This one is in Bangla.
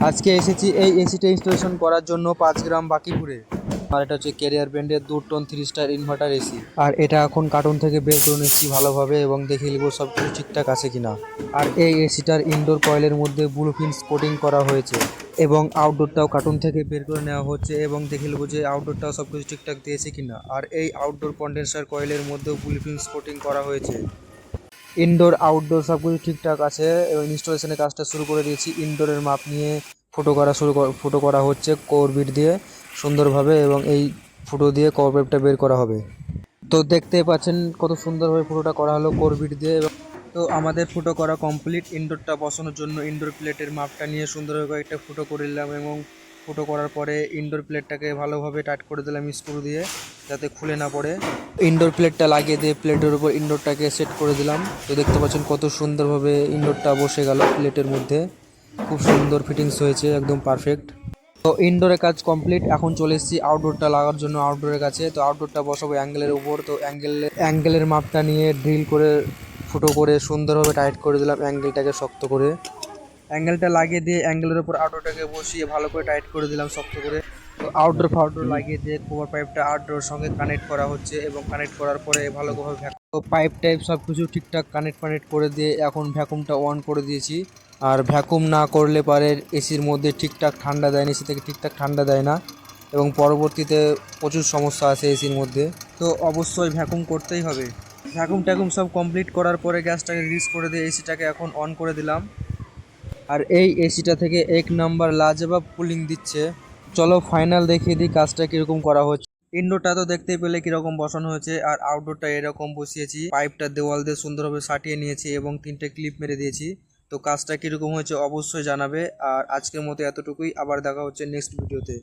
আজকে এসেছি এই এসিটা ইনস্টলেশন করার জন্য 5 গ্রাম বাকিপুরে। আর এটা হচ্ছে ক্যারিয়ার ব্র্যান্ডের 2 টন 3 স্টার ইনভার্টার এসি। আর এটা এখন কার্টুন থেকে বের করে নিচ্ছি ভালোভাবে এবং দেখে নিব সব কিছু ঠিকঠাক আছে কিনা। আর এই এসিটার ইনডোর কয়েলের মধ্যে ব্লুপ্রিন্ট কোটিং করা হয়েছে এবং আউটডোরটাও কার্টুন থেকে বের করে নেওয়া হচ্ছে এবং দেখে নেবো যে আউটডোরটাও সব কিছু ঠিকঠাক দিয়েছে কিনা। আর এই আউটডোর কন্ডেন্সার কয়েলের মধ্যেও ব্লুপ্রিন্ট কোটিং করা হয়েছে। ইনডোর আউটডোর সব কিছু ঠিকঠাক আছে এবং ইনস্টলেশনের কাজটা শুরু করে দিয়েছি। ইনডোরের মাপ নিয়ে ফুটো করা হচ্ছে কোরবিট দিয়ে সুন্দরভাবে এবং এই ফুটো দিয়ে কোরবিটটা বের করা হবে। তো দেখতে পাচ্ছেন কত সুন্দরভাবে ফুটোটা করা হলো কোরবিট দিয়ে। এবং তো আমাদের ফুটো করা কমপ্লিট। ইনডোরটা বসানোর জন্য ইনডোর প্লেটের মাপটা নিয়ে সুন্দরভাবে একটা ফুটো করে নিলাম এবং ফুটো করার পরে ইনডোর প্লেটটাকে ভালোভাবে টাইট করে দিলাম স্ক্রু দিয়ে যাতে খুলে না পড়ে। ইনডোর প্লেটটা লাগিয়ে দিয়ে প্লেটের উপর ইনডোরটাকে সেট করে দিলাম। তো দেখতে পাচ্ছেন কত সুন্দরভাবে ইনডোরটা বসে গেল প্লেটের মধ্যে। খুব সুন্দর ফিটিংস হয়েছে, একদম পারফেক্ট। তো ইনডোরের কাজ কমপ্লিট। এখন চলে এসেছি আউটডোরটা লাগার জন্য আউটডোরের কাছে। তো আউটডোরটা বসাবো অ্যাঙ্গেলের উপর। তো অ্যাঙ্গেলের মাপটা নিয়ে ড্রিল করে ফুটো করে সুন্দরভাবে টাইট করে দিলাম অ্যাঙ্গেলটাকে শক্ত করে। অ্যাঙ্গেলটা লাগিয়ে দিয়ে অ্যাঙ্গেলের উপর আউটডোরটাকে বসিয়ে ভালো করে টাইট করে দিলাম শক্ত করে। তো আউটডোর ফাউটডোর লাগিয়ে দিয়ে কভার পাইপটা আউটডোর সঙ্গে কানেক্ট করা হচ্ছে এবং কানেক্ট করার পরে ভালোভাবে তো পাইপ টাইপ সব কিছু ঠিকঠাক কানেক্ট করে দিয়ে এখন ভ্যাকুমটা অন করে দিয়েছি। আর ভ্যাকুম না করলে পারে এসির মধ্যে ঠিকঠাক ঠান্ডা দেয় না, এসি থেকে ঠিকঠাক ঠান্ডা দেয় না এবং পরবর্তীতে প্রচুর সমস্যা আছে এসির মধ্যে। তো অবশ্যই ভ্যাকুম করতেই হবে। ভ্যাকুম ট্যাকুম সব কমপ্লিট করার পরে গ্যাসটাকে রিলিজ করে দিয়ে এসিটাকে এখন অন করে দিলাম। আর এই এসিটা থেকে 1 নাম্বার লাজবাব কুলিং দিচ্ছে। চলো ফাইনাল দেখিয়ে দিই কাজটা কিরকম করা হচ্ছে। ইনডোরটা তো দেখতেই পেলে কিরকম বসানো হয়েছে আর আউটডোরটা এরকম বসিয়েছি। পাইপটা দেওয়াল দিয়ে সুন্দরভাবে সাটিয়ে নিয়েছি এবং 3টে ক্লিপ মেরে দিয়েছি। তো কাজটা কিরকম হয়েছে অবশ্যই জানাবে। আর আজকের মতো এতটুকুই, আবার দেখা হচ্ছে নেক্সট ভিডিওতে।